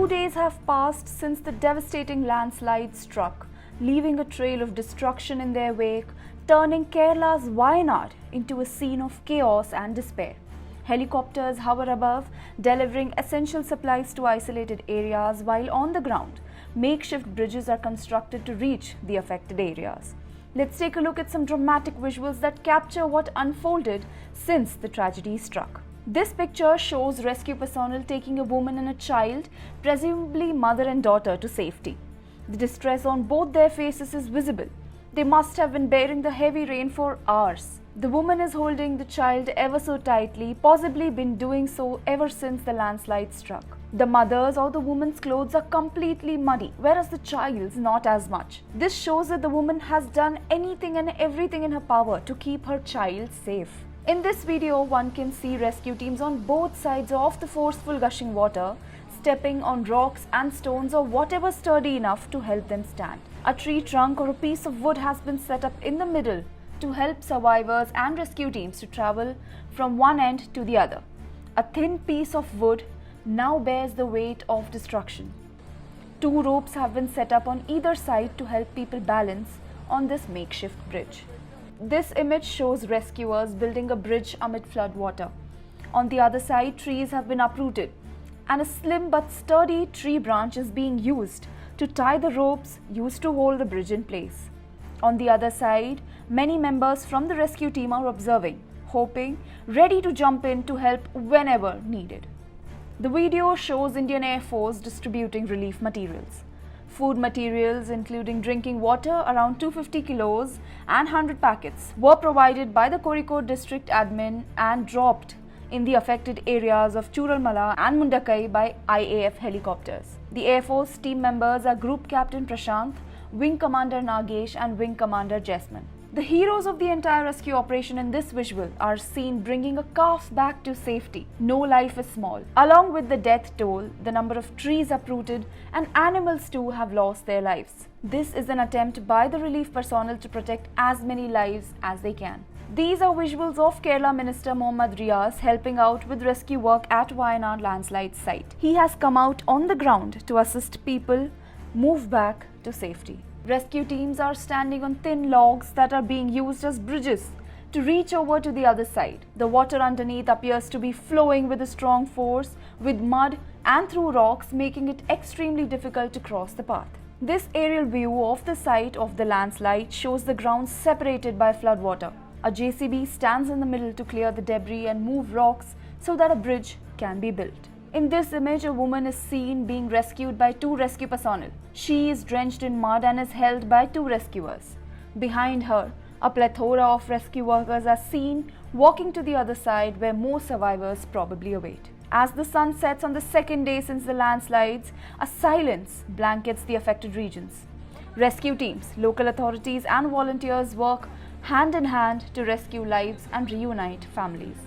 Few days have passed since the devastating landslide struck, leaving a trail of destruction in their wake, turning Kerala's Wayanad into a scene of chaos and despair. Helicopters hover above, delivering essential supplies to isolated areas, while on the ground, makeshift bridges are constructed to reach the affected areas. Let's take a look at some dramatic visuals that capture what unfolded since the tragedy struck. This picture shows rescue personnel taking a woman and a child, presumably mother and daughter, to safety. The distress on both their faces is visible. They must have been bearing the heavy rain for hours. The woman is holding the child ever so tightly, possibly been doing so ever since the landslide struck. The mother's or the woman's clothes are completely muddy, whereas the child's not as much. This shows that the woman has done anything and everything in her power to keep her child safe. In this video, one can see rescue teams on both sides of the forceful gushing water, stepping on rocks and stones or whatever sturdy enough to help them stand. A tree trunk or a piece of wood has been set up in the middle to help survivors and rescue teams to travel from one end to the other. A thin piece of wood now bears the weight of destruction. 2 ropes have been set up on either side to help people balance on this makeshift bridge. This image shows rescuers building a bridge amid flood water. On the other side, trees have been uprooted, and a slim but sturdy tree branch is being used to tie the ropes used to hold the bridge in place. On the other side, many members from the rescue team are observing, hoping, ready to jump in to help whenever needed. The video shows Indian Air Force distributing relief materials. Food materials, including drinking water, around 250 kilos and 100 packets, were provided by the Kozhikode district admin and dropped in the affected areas of Churalmala and Mundakai by IAF helicopters. The Air Force team members are Group Captain Prashant, Wing Commander Nagesh and Wing Commander Jasmine. The heroes of the entire rescue operation in this visual are seen bringing a calf back to safety. No life is small. Along with the death toll, the number of trees uprooted and animals too have lost their lives. This is an attempt by the relief personnel to protect as many lives as they can. These are visuals of Kerala Minister Mohammad Riaz helping out with rescue work at Wayanad Landslides site. He has come out on the ground to assist people move back to safety. Rescue teams are standing on thin logs that are being used as bridges to reach over to the other side. The water underneath appears to be flowing with a strong force, with mud and through rocks, making it extremely difficult to cross the path. This aerial view of the site of the landslide shows the ground separated by floodwater. A JCB stands in the middle to clear the debris and move rocks so that a bridge can be built. In this image, a woman is seen being rescued by 2 rescue personnel. She is drenched in mud and is held by 2 rescuers. Behind her, a plethora of rescue workers are seen walking to the other side where more survivors probably await. As the sun sets on the second day since the landslides, a silence blankets the affected regions. Rescue teams, local authorities and volunteers work hand in hand to rescue lives and reunite families.